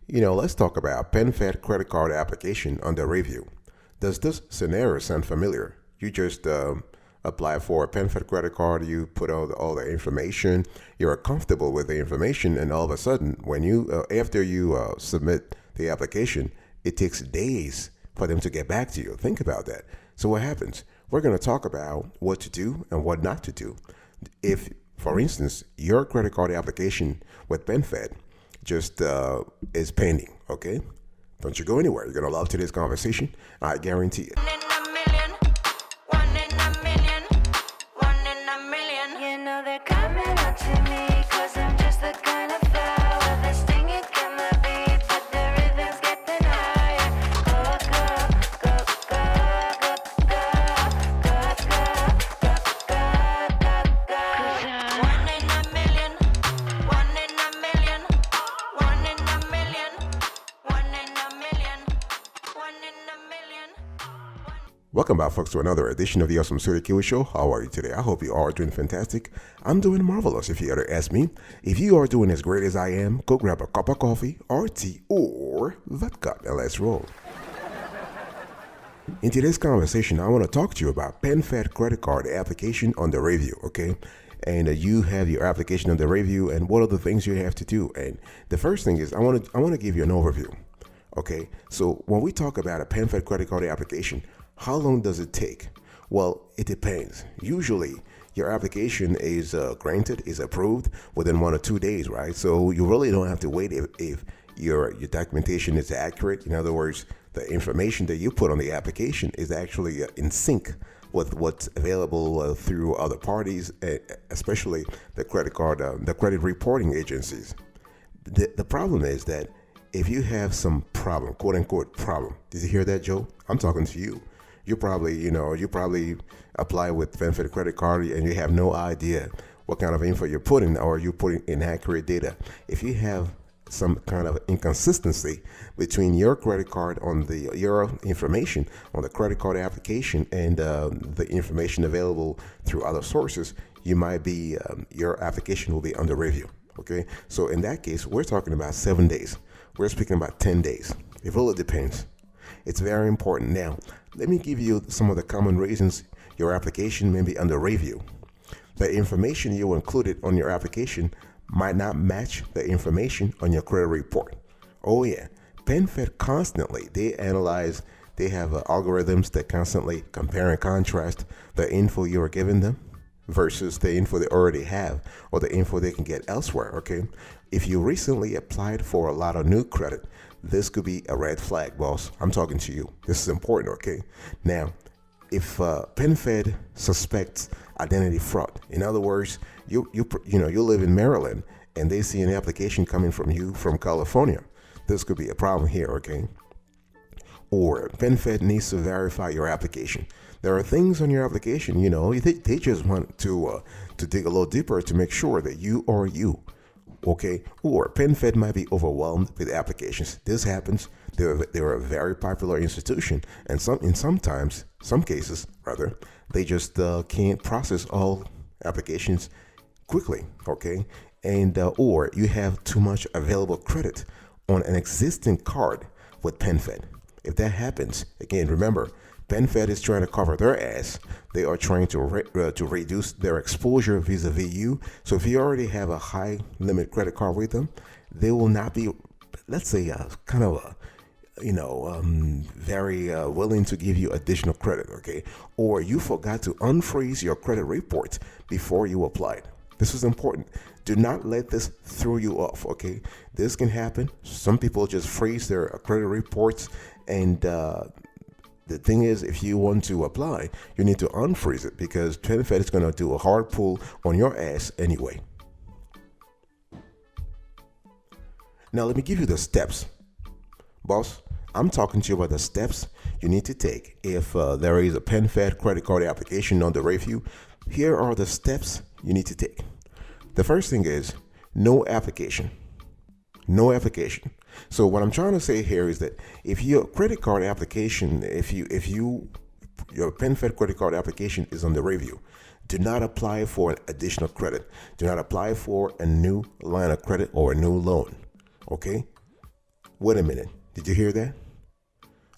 Let's talk about PenFed credit card application under review. Does this scenario sound familiar? You just apply for a PenFed credit card, you put all the information, you're comfortable with the information, and all of a sudden, when after you submit the application, it takes days for them to get back to you. Think about that. So what happens? We're going to talk about what to do and what not to do. If, for instance, your credit card application with PenFed just is pending, okay? Don't you go anywhere. You're going to love today's conversation. I guarantee it. One in a million, one in a million, one in a million. You know they're coming up to me, cause I'm just the kind of flow with a sting it can the beat, but the rhythm's getting higher. Go, go, go, go, go, go, go, go, go, go, go. One in a million, one in a million, one in a million, one in a million, one in a million. Welcome back, folks, to another edition of the Awesome City Kiwi Show. How are you today? I hope you are doing fantastic. I'm doing marvelous, if you had to ask me. If you are doing as great as I am, go grab a cup of coffee, or tea, or vodka, and let's roll. In today's conversation, I want to talk to you about PenFed credit card application under review, okay? And you have your application under review, and what are the things you have to do? And the first thing is, I want to give you an overview, okay? So when we talk about a PenFed credit card application, how long does it take? Well, it depends. Usually, your application is granted, is approved within 1 or 2 days, right? So you really don't have to wait if your documentation is accurate. In other words, the information that you put on the application is actually in sync with what's available through other parties, especially the credit reporting agencies. The problem is that if you have some problem, quote unquote problem, did you hear that, Joe? I'm talking to you. You probably apply with PenFed credit card and you have no idea what kind of info you're putting, or you putting inaccurate data. If you have some kind of inconsistency between your credit card on your information on the credit card application and the information available through other sources, you might be your application will be under review. Okay, so in that case, we're talking about 7 days. We're speaking about 10 days. It really depends. It's very important. Now, let me give you some of the common reasons your application may be under review. The information you included on your application might not match the information on your credit report. Oh yeah, PenFed constantly, they have algorithms that constantly compare and contrast the info you are giving them versus the info they already have or the info they can get elsewhere, okay? If you recently applied for a lot of new credit, this could be a red flag, boss. I'm talking to you. This is important, okay? Now, if PenFed suspects identity fraud, in other words, you live in Maryland and they see an application coming from you from California, this could be a problem here, okay? Or PenFed needs to verify your application. There are things on your application, they just want to dig a little deeper to make sure that you are you. Okay, or PenFed might be overwhelmed with applications. This happens. They're a very popular institution, and some cases, they just can't process all applications quickly. Okay, and or you have too much available credit on an existing card with PenFed. If that happens, again, remember, PenFed is trying to cover their ass. They are trying to reduce their exposure vis-a-vis you. So if you already have a high limit credit card with them, they will not be, let's say, very willing to give you additional credit, okay? Or you forgot to unfreeze your credit report before you applied. This is important. Do not let this throw you off, okay? This can happen. Some people just freeze their credit reports, and the thing is, if you want to apply, you need to unfreeze it because PenFed is going to do a hard pull on your ass anyway. Now, let me give you the steps. Boss, I'm talking to you about the steps you need to take if there is a PenFed credit card application under review. Here are the steps you need to take. The first thing is no application. No application. So what I'm trying to say here is that if your credit card application, your PenFed credit card application is under review, do not apply for an additional credit. Do not apply for a new line of credit or a new loan. Okay? Wait a minute. Did you hear that?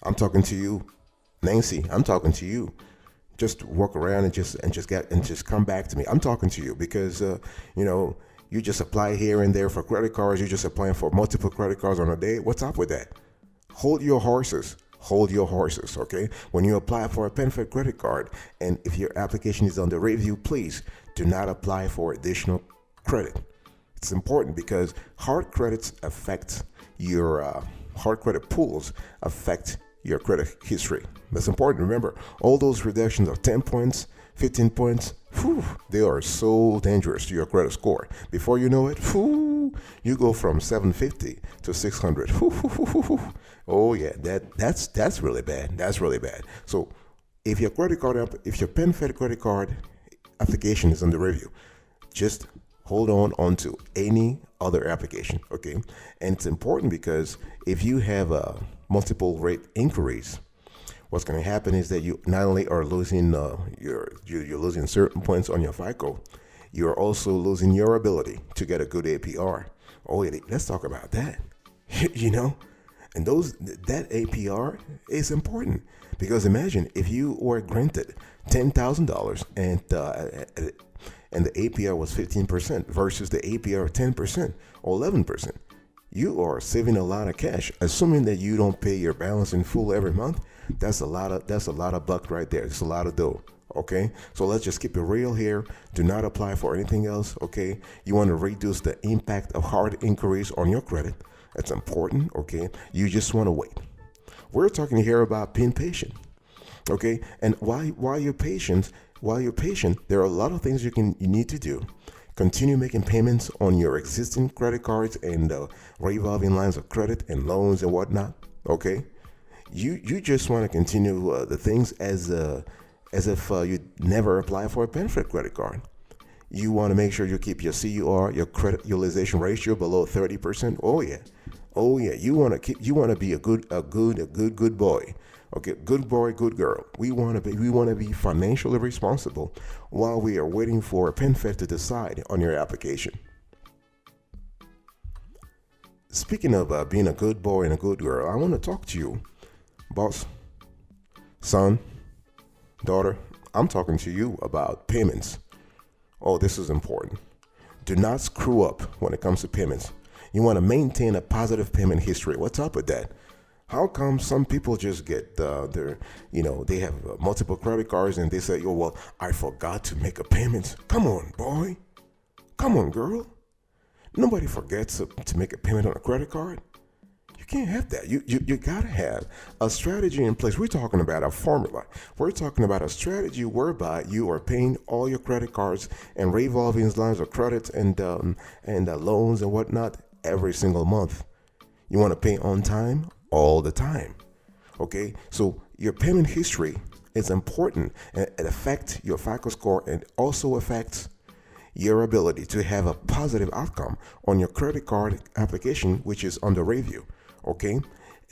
I'm talking to you, Nancy. I'm talking to you. Just walk around and just come back to me. I'm talking to you because you just apply here and there for credit cards. You're just applying for multiple credit cards on a day. What's up with that? Hold your horses. Hold your horses, okay? When you apply for a PenFed credit card, and if your application is under review, please do not apply for additional credit. It's important because hard credits affect your hard credit pools affect your credit history. That's important. Remember, all those reductions of 10 points, 15 points, they are so dangerous to your credit score. Before you know it, you go from 750 to 600. Oh yeah, that's really bad. That's really bad. So if your PenFed credit card application is under review, just hold onto any other application, okay? And it's important because if you have multiple rate inquiries, what's going to happen is that you not only are losing you're losing certain points on your FICO, you're also losing your ability to get a good APR. Oh yeah, let's talk about that. And that APR is important because imagine if you were granted $10,000 and the APR was 15% versus the APR of 10% or 11%. You are saving a lot of cash, assuming that you don't pay your balance in full every month. That's a lot of buck right there. It's a lot of dough. Okay, so let's just keep it real here. Do not apply for anything else. Okay, you want to reduce the impact of hard inquiries on your credit. That's important. Okay, you just want to wait. We're talking here about being patient. Okay, and while you're patient, there are a lot of things you need to do. Continue making payments on your existing credit cards and revolving lines of credit and loans and whatnot. Okay, you just want to continue the things as if you never apply for a PenFed credit card. You want to make sure you keep your CUR, your credit utilization ratio, below 30%. Oh yeah. You want to be a good boy. Okay, good boy, good girl. We want to be financially responsible while we are waiting for PenFed to decide on your application. Speaking of being a good boy and a good girl, I want to talk to you, boss, son, daughter. I'm talking to you about payments. Oh, this is important. Do not screw up when it comes to payments. You want to maintain a positive payment history. What's up with that? How come some people just get they have multiple credit cards and they say, oh, well, I forgot to make a payment. Come on, boy. Come on, girl. Nobody forgets to make a payment on a credit card. You can't have that. You got to have a strategy in place. We're talking about a formula. We're talking about a strategy whereby you are paying all your credit cards and revolving lines of credit and loans and whatnot every single month. You want to pay on time all the time. Okay, so your payment history is important, and it affects your FICO score and also affects your ability to have a positive outcome on your credit card application, which is under review. Okay,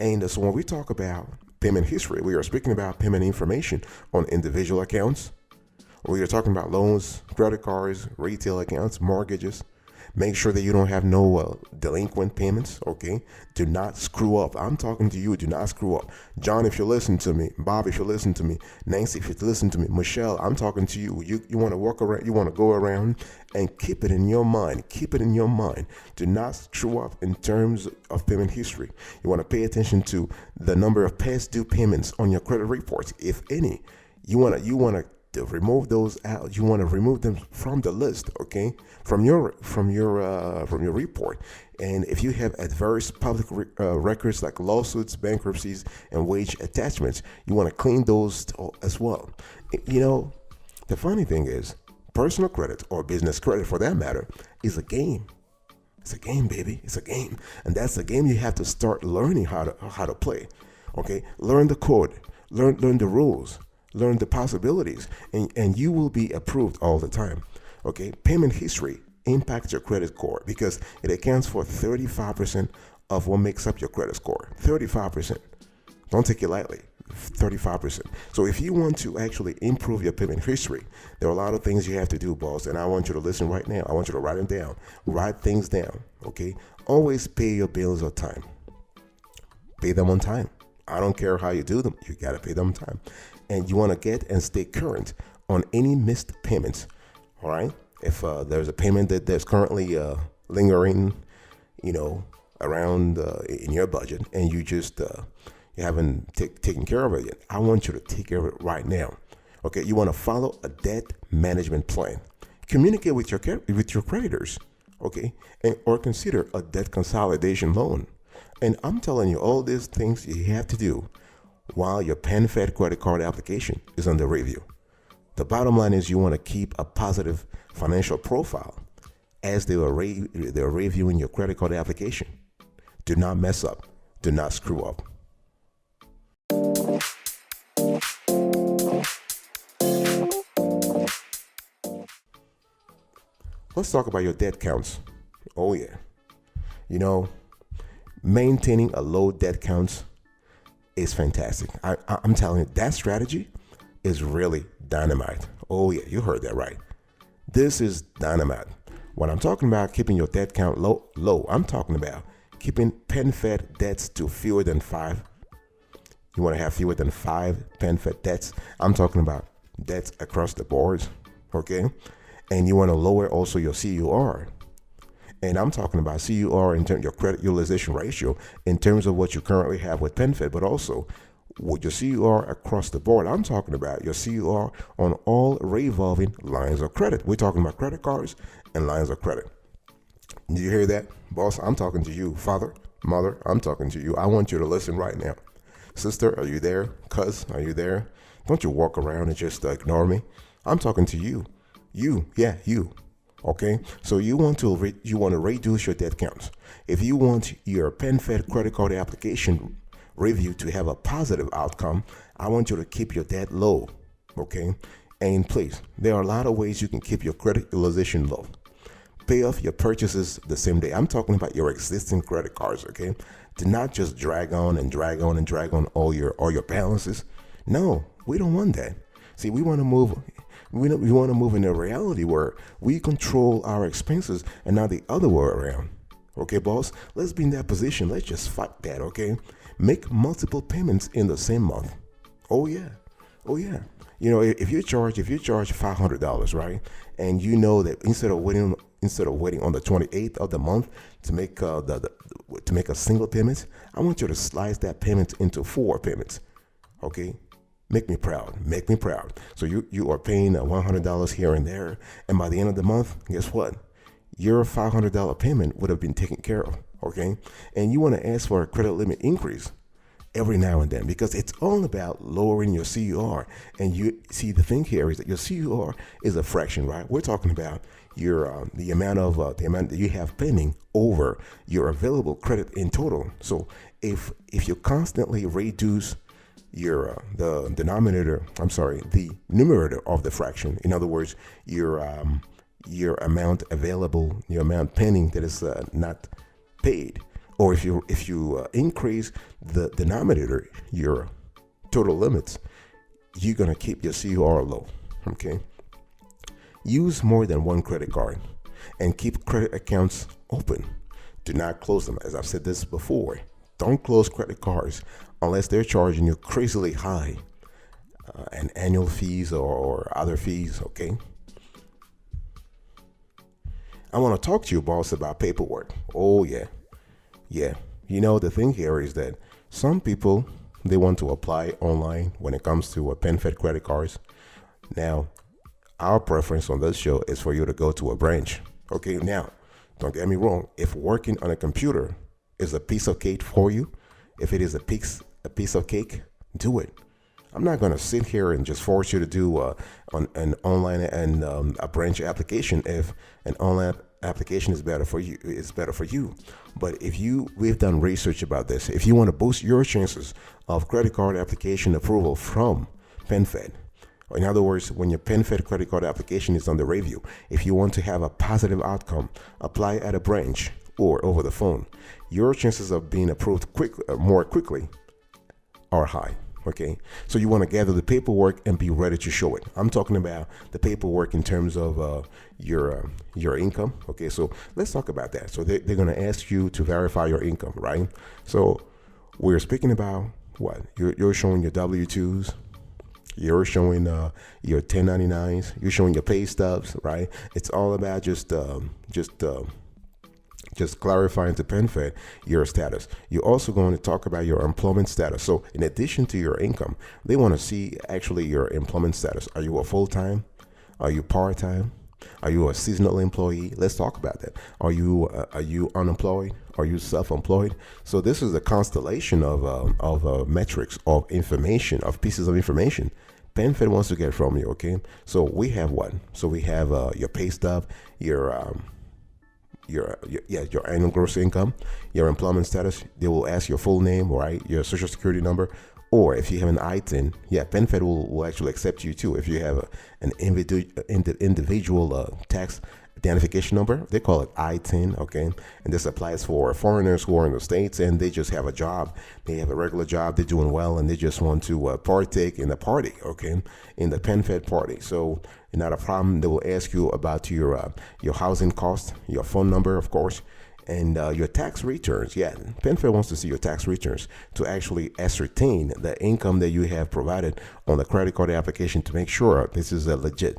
and so when we talk about payment history, we are speaking about payment information on individual accounts. We are talking about loans, credit cards, retail accounts, mortgages. Make sure that you don't have no delinquent payments, okay? Do not screw up. I'm talking to you. Do not screw up. John, if you listen to me. Bob, if you listen to me. Nancy, if you listen to me. Michelle, I'm talking to you. You want to walk around. You want to go around and keep it in your mind. Keep it in your mind. Do not screw up in terms of payment history. You want to pay attention to the number of past due payments on your credit reports, if any. You want to remove those out. You want to remove them from the list, okay? From your report. And if you have adverse public records like lawsuits, bankruptcies, and wage attachments, you want to clean those as well. The funny thing is, personal credit or business credit, for that matter, is a game. It's a game, baby. It's a game, and that's a game you have to start learning how to play. Okay, learn the code, learn the rules. Learn the possibilities, and you will be approved all the time. Okay, payment history impacts your credit score because it accounts for 35% of what makes up your credit score. 35%. Don't take it lightly. 35%. So if you want to actually improve your payment history, there are a lot of things you have to do, boss. And I want you to listen right now. I want you to write them down. Write things down. Okay. Always pay your bills on time. Pay them on time. I don't care how you do them. You got to pay them on time. And you want to get and stay current on any missed payments. All right. If there's a payment that's currently lingering, around in your budget, and you just you haven't taken care of it yet, I want you to take care of it right now. Okay. You want to follow a debt management plan. Communicate with your creditors. Okay. Or consider a debt consolidation loan. And I'm telling you, all these things you have to do while your PenFed credit card application is under review. The bottom line is you want to keep a positive financial profile as they're reviewing your credit card application. Do not mess up. Do not screw up. Let's talk about your debt counts. Oh yeah. Maintaining a low debt counts is fantastic. I'm telling you, that strategy is really dynamite. Oh yeah, you heard that right. This is dynamite. When I'm talking about keeping your debt count low, I'm talking about keeping PenFed debts to fewer than 5. You want to have fewer than 5 PenFed debts. I'm talking about debts across the board, okay? And you want to lower also your CUR. And I'm talking about CUR in terms of your credit utilization ratio in terms of what you currently have with PenFed, but also with your CUR across the board. I'm talking about your CUR on all revolving lines of credit. We're talking about credit cards and lines of credit. Did you hear that, boss? I'm talking to you. Father, mother, I'm talking to you. I want you to listen right now. Sister, are you there? Cuz, are you there? Don't you walk around and just ignore me. I'm talking to you. You. Okay, so you want to reduce your debt counts. If you want your PenFed credit card application review to have a positive outcome, I want you to keep your debt low. Okay, and please, there are a lot of ways you can keep your credit utilization low. Pay off your purchases the same day. I'm talking about your existing credit cards. Okay, do not just drag on all your balances. No, we don't want that. See, we want to move. We want to move in a reality where we control our expenses and not the other way around. Okay, boss, let's be in that position. Let's just fight that, okay? Make multiple payments in the same month. Oh yeah. If you charge $500, right? And you know that instead of waiting on the 28th of the month to make to make a single payment, I want you to slice that payment into 4 payments. Okay? Make me proud. So you are paying $100 here and there, and by the end of the month, guess what? Your $500 payment would have been taken care of, okay? And you want to ask for a credit limit increase every now and then because it's all about lowering your CUR. And you see, the thing here is that your CUR is a fraction, right? We're talking about your the amount that you have pending over your available credit in total. So if you constantly reduce the numerator of the fraction. In other words, your amount available, your amount pending that is not paid, or if you increase the denominator, your total limits, you're gonna keep your CUR low. Okay. Use more than one credit card, and keep credit accounts open. Do not close them. As I've said this before, don't close credit cards unless they're charging you crazily high and annual fees or other fees, okay? I want to talk to you, boss, about paperwork. Oh, yeah. The thing here is that some people, they want to apply online when it comes to PenFed credit cards. Now, our preference on this show is for you to go to a branch, okay? Now, don't get me wrong. If working on a computer is a piece of cake for you, if it is a piece of cake, do it. I'm not going to sit here and just force you to do an online and a branch application if an online application is better for you. But we've done research about this. If you want to boost your chances of credit card application approval from PenFed, or in other words, when your PenFed credit card application is under review, if you want to have a positive outcome, apply at a branch or over the phone. Your chances of being approved more quickly are high. Okay, so you want to gather the paperwork and be ready to show it. I'm talking about the paperwork in terms of your income. Okay, so let's talk about that. So they're going to ask you to verify your income, right? So We're speaking about what? You're showing your W-2s. You're showing your 1099s. You're showing your pay stubs, right? It's all about just clarifying to PenFed your status. You're also going to talk about your employment status. So in addition to your income, they want to see actually your employment status. Are you a full-time? Are you part-time? Are you a seasonal employee? Let's talk about that. Are you unemployed? Are you self-employed? So this is a constellation of metrics, of information, of pieces of information PenFed wants to get from you. Okay. So we have what? So we have your pay stub, your annual gross income, your employment status. They will ask your full name, right? Your social security number, or if you have an ITIN, PenFed will actually accept you too. If you have an individual tax identification number, they call it ITIN, okay? And this applies for foreigners who are in the States and they just have a job. They have a regular job, they're doing well, and they just want to partake in the party, okay? In the PenFed party. So not a problem. They will ask you about your housing cost, your phone number, of course, and your tax returns. PenFed wants to see your tax returns to actually ascertain the income that you have provided on the credit card application to make sure this is legit.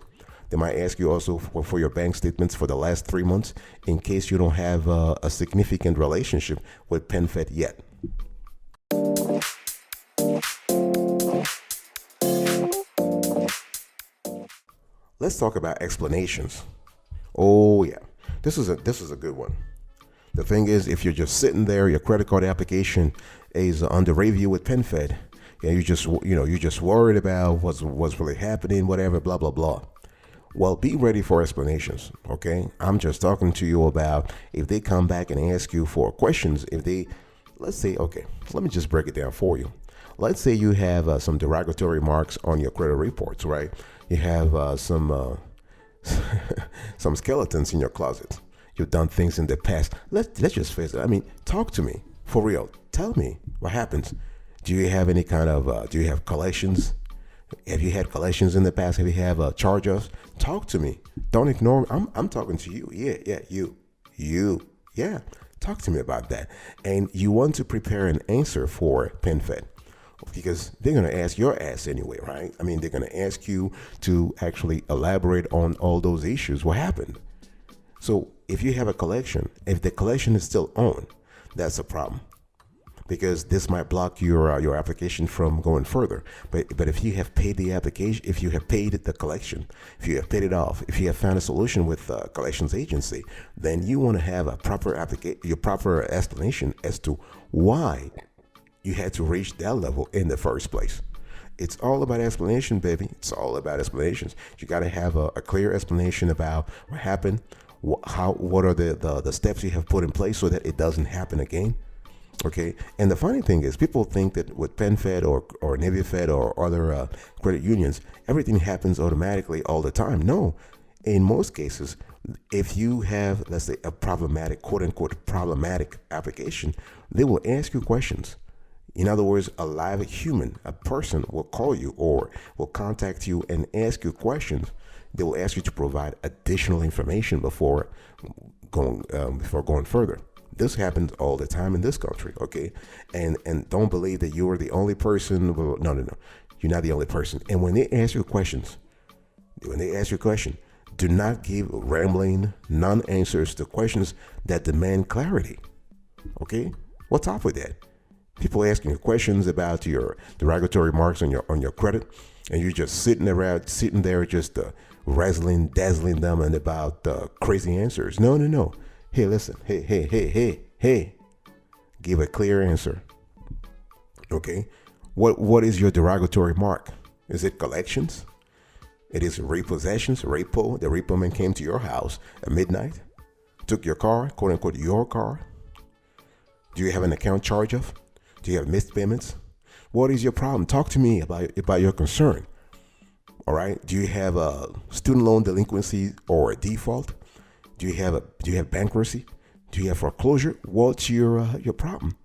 They might ask you also for your bank statements for the last 3 months in case you don't have a significant relationship with PenFed yet. Let's talk about explanations. Oh yeah, this is a good one. The thing is, if you're just sitting there, your credit card application is under review with PenFed, and you're just worried about what's really happening, whatever, blah blah blah. Well, be ready for explanations, okay? I'm just talking to you about if they come back and ask you for questions, let's say, okay, let me just break it down for you. Let's say you have some derogatory marks on your credit reports, right? You have some skeletons in your closet. You've done things in the past. Let's just face it. I mean, talk to me, for real. Tell me what happens. Do you have any kind of, do you have collections? Have you had collections in the past? Have you have charge-offs? Talk to me. Don't ignore me. I'm talking to you. You. Yeah. Talk to me about that. And you want to prepare an answer for PenFed because they're going to ask your ass anyway, right? I mean, they're going to ask you to actually elaborate on all those issues. What happened? So if you have a collection, if the collection is still on, that's a problem. Because this might block your application from going further. But if you have paid the application, if you have paid the collection, if you have paid it off, if you have found a solution with the collections agency, then you want to have a proper explanation as to why you had to reach that level in the first place. It's all about explanation, baby. It's all about explanations. You got to have a clear explanation about what happened, what are the steps you have put in place so that it doesn't happen again. Okay, and the funny thing is, people think that with PenFed or NavyFed or other credit unions, everything happens automatically all the time. No, in most cases, if you have, let's say, a problematic, quote unquote, problematic application, they will ask you questions. In other words, a live human, a person will call you or will contact you and ask you questions. They will ask you to provide additional information before going further. This happens all the time in this country, okay? And don't believe that you are the only person. No. You're not the only person. And when they ask you questions, do not give rambling non-answers to questions that demand clarity, okay? What's up with that? People asking you questions about your derogatory marks on your credit, and you're just sitting there just dazzling them and about crazy answers. No. Hey, listen. Hey. Give a clear answer. Okay? What is your derogatory mark? Is it collections? It is repossessions, repo. The repo man came to your house at midnight, took your car, quote unquote, your car. Do you have an account charge-off? Do you have missed payments? What is your problem? Talk to me about your concern. All right? Do you have a student loan delinquency or a default? Do you have bankruptcy? Do you have foreclosure? What's your problem?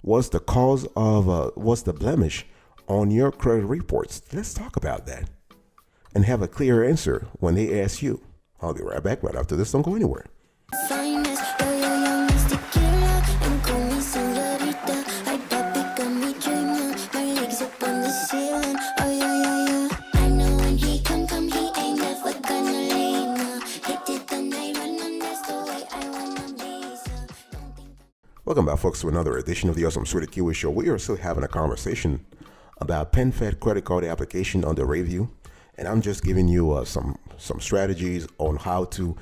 What's the cause of what's the blemish on your credit reports? Let's talk about that and have a clear answer when they ask you. I'll be right back right after this. Don't go anywhere. Finest, yo, yo, yo, Miss Tequila, and call me señorita. Ay, papi, Welcome back, folks, to another edition of the Awesome Sweetie Kiwi Show. We are still having a conversation about PenFed credit card application under review, and I'm just giving you some strategies on how to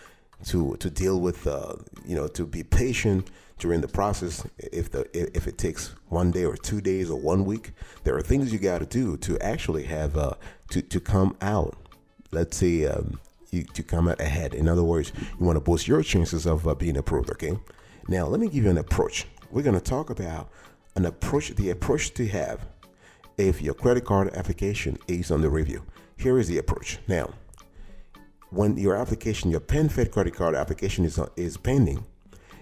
deal with to be patient during the process. If it takes 1 day or 2 days or 1 week, there are things you got to do to actually have to come out. Let's say to come out ahead. In other words, you want to boost your chances of being approved. Okay. Now, let me give you an approach. We're going to talk about the approach to have if your credit card application is under review. Here is the approach. Now, when your PenFed credit card application is pending,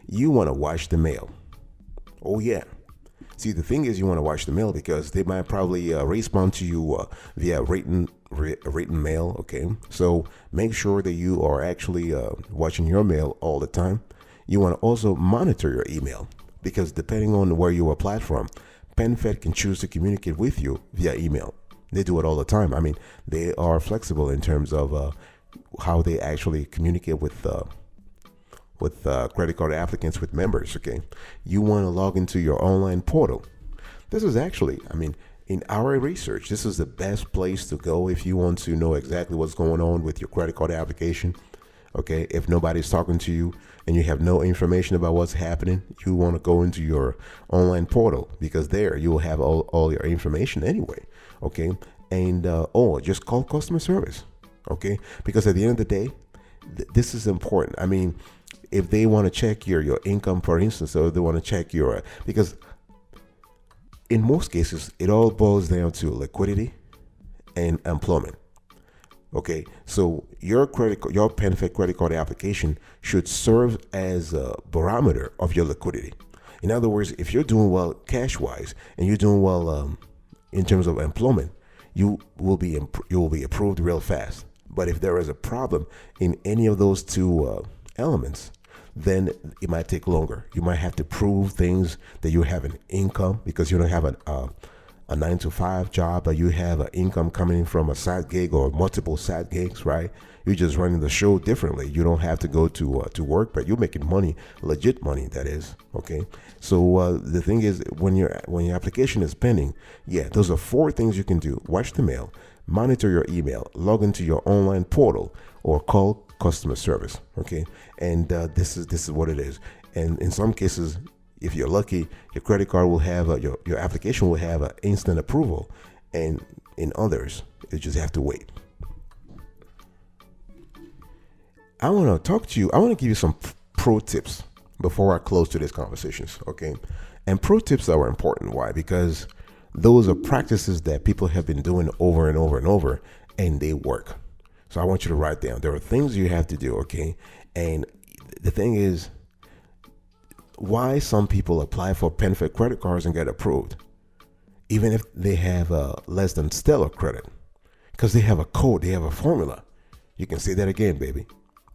you want to watch the mail. Oh yeah. See, the thing is, you want to watch the mail because they might probably respond to you via written mail. Okay, so make sure that you are actually watching your mail all the time. You want to also monitor your email because depending on where you applied from, PenFed can choose to communicate with you via email. They do it all the time. I mean, they are flexible in terms of how they actually communicate with credit card applicants, with members. Okay, you want to log into your online portal. This is actually, in our research, this is the best place to go if you want to know exactly what's going on with your credit card application. Okay, if nobody's talking to you and you have no information about what's happening, you want to go into your online portal because there you will have all your information anyway. Okay, and or just call customer service. Okay, because at the end of the day, this is important. I mean, if they want to check your income, for instance, or they want to check because in most cases, it all boils down to liquidity and employment. Okay, so your PenFed credit card application should serve as a barometer of your liquidity. In other words, if you're doing well cash-wise and you're doing well in terms of employment, you will be approved real fast. But if there is a problem in any of those two elements, then it might take longer. You might have to prove things that you have an income because you don't have a 9-to-5 job, but you have an income coming in from a side gig or multiple side gigs, right? You're just running the show differently. You don't have to go to work, but you're making money, legit money, that is. Okay. So the thing is, when your application is pending, those are 4 things you can do: watch the mail, monitor your email, log into your online portal, or call customer service. Okay, and this is what it is. And in some cases, if you're lucky, your credit card will have your application will have an instant approval, and in others, you just have to wait. I want to talk to you. I want to give you some pro tips before I close today's conversations. Okay, and pro tips are important. Why? Because those are practices that people have been doing over and over and over, and they work. So I want you to write down. There are things you have to do. Okay, and the thing is, why some people apply for PenFed credit cards and get approved, even if they have less than stellar credit, because they have a code, they have a formula. You can say that again, baby.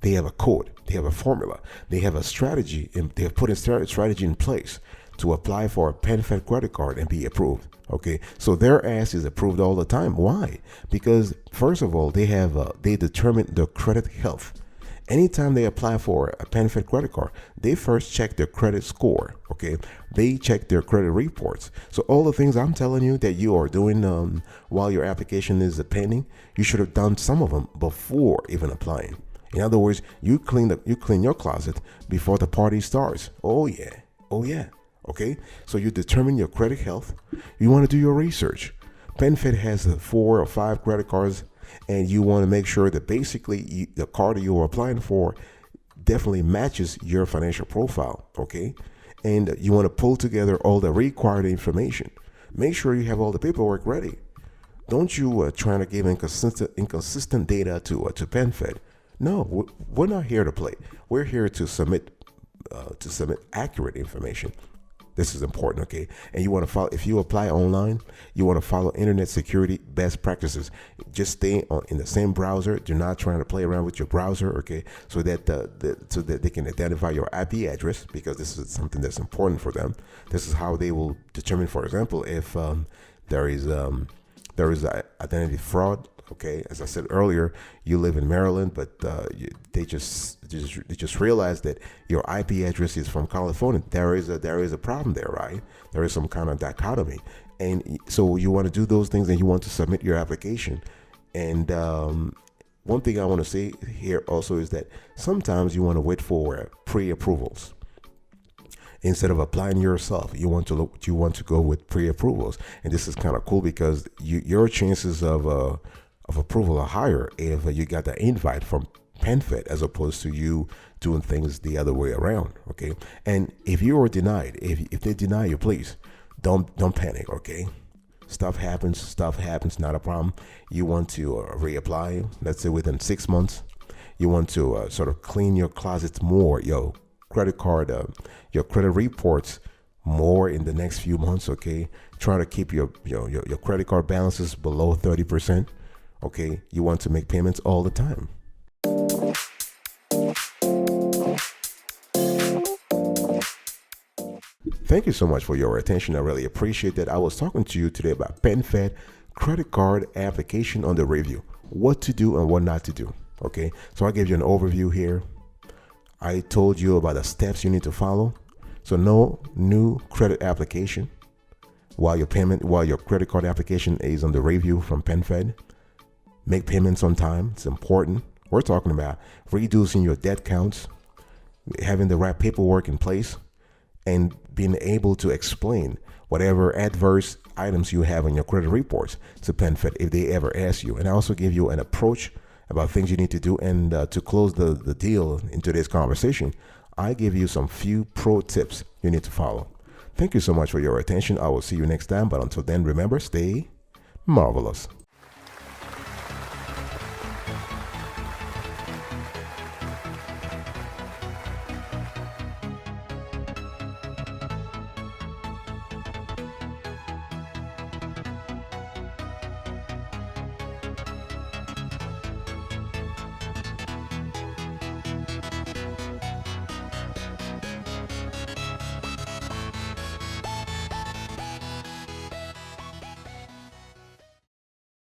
They have a code, they have a formula, they have a strategy, and they have put a strategy in place to apply for a PenFed credit card and be approved. Okay, so their ass is approved all the time. Why? Because first of all, they determine their credit health. Anytime they apply for a PenFed credit card, they first check their credit score. Okay, they check their credit reports. So all the things I'm telling you that you are doing while your application is pending, you should have done some of them before even applying. In other words, you clean your closet before the party starts. Oh yeah. Okay, so you determine your credit health. You want to do your research. PenFed has 4 or 5 credit cards, and you want to make sure that basically the card that you are applying for definitely matches your financial profile. Okay, and you want to pull together all the required information. Make sure you have all the paperwork ready. Don't you trying to give inconsistent data to PenFed. No, we're not here to play. We're here to submit accurate information. This is important, okay? And you want to follow, if you apply online, you want to follow internet security best practices. Just stay in the same browser. Do not trying to play around with your browser, okay? So that they can identify your IP address, because this is something that's important for them. This is how they will determine, for example, if there is identity fraud Okay, as I said earlier, you live in Maryland, but they just realized that your IP address is from California. There is a problem there, right? There is some kind of dichotomy, and so you want to do those things, and you want to submit your application. And one thing I want to say here also is that sometimes you want to wait for pre-approvals. Instead of applying yourself, you want to go with pre-approvals, and this is kind of cool because your chances of approval are higher if you got the invite from PenFed as opposed to you doing things the other way around. Okay, and if you are denied, if they deny you, please don't panic. Okay, stuff happens, not a problem. You want to reapply, let's say within 6 months. You want to sort of clean your closets more, credit card, your credit reports more in the next few months. Okay, try to keep your credit card balances below 30%. Okay, you want to make payments all the time. Thank you so much for your attention. I really appreciate that. I was talking to you today about PenFed credit card application under review, what to do and what not to do. Okay, so I gave you an overview here. I told you about the steps you need to follow. So no new credit application while your credit card application is under review from PenFed. Make payments on time. It's important. We're talking about reducing your debt counts, having the right paperwork in place, and being able to explain whatever adverse items you have on your credit reports to PenFed if they ever ask you. And I also give you an approach about things you need to do. And to close the deal in today's conversation, I give you some few pro tips you need to follow. Thank you so much for your attention. I will see you next time. But until then, remember, stay marvelous.